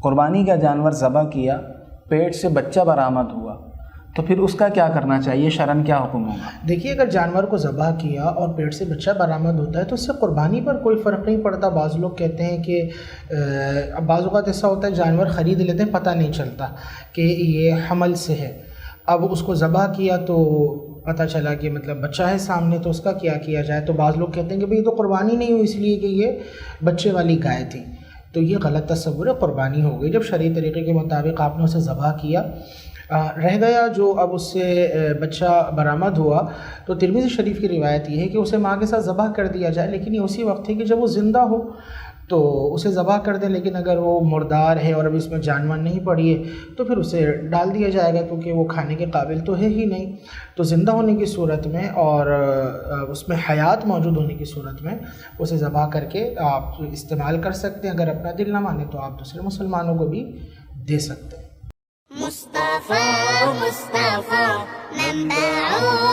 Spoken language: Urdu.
قربانی کا جانور ذبح کیا، پیٹ سے بچہ برآمد ہوا، تو پھر اس کا کیا کرنا چاہیے؟ شرعاً کیا حکم ہوگا؟ دیکھیے اگر جانور کو ذبح کیا اور پیٹ سے بچہ برآمد ہوتا ہے تو اس سے قربانی پر کوئی فرق نہیں پڑتا۔ بعض لوگ کہتے ہیں کہ بعض اوقات ایسا ہوتا ہے جانور خرید لیتے ہیں، پتہ نہیں چلتا کہ یہ حمل سے ہے، اب اس کو ذبح کیا تو پتہ چلا کہ مطلب بچہ ہے سامنے، تو اس کا کیا کیا جائے؟ تو بعض لوگ کہتے ہیں کہ بھئی یہ تو قربانی نہیں ہوئی اس لیے کہ یہ بچے والی گائے تھی، تو یہ غلط تصور ہے، قربانی ہو گئی۔ جب شرعی طریقے کے مطابق آپ نے اسے ذبح کیا، رہ گیا جو اب اس سے بچہ برآمد ہوا، تو ترمذی شریف کی روایت یہ ہے کہ اسے ماں کے ساتھ ذبح کر دیا جائے، لیکن یہ اسی وقت ہے کہ جب وہ زندہ ہو تو اسے ذبح کر دیں، لیکن اگر وہ مردار ہے اور اب اس میں جان نہیں پڑی ہے تو پھر اسے ڈال دیا جائے گا، کیونکہ وہ کھانے کے قابل تو ہے ہی نہیں۔ تو زندہ ہونے کی صورت میں اور اس میں حیات موجود ہونے کی صورت میں اسے ذبح کر کے آپ استعمال کر سکتے ہیں۔ اگر اپنا دل نہ مانے تو آپ دوسرے مسلمانوں کو بھی دے سکتے ہیں۔ مصطفیٰ منبع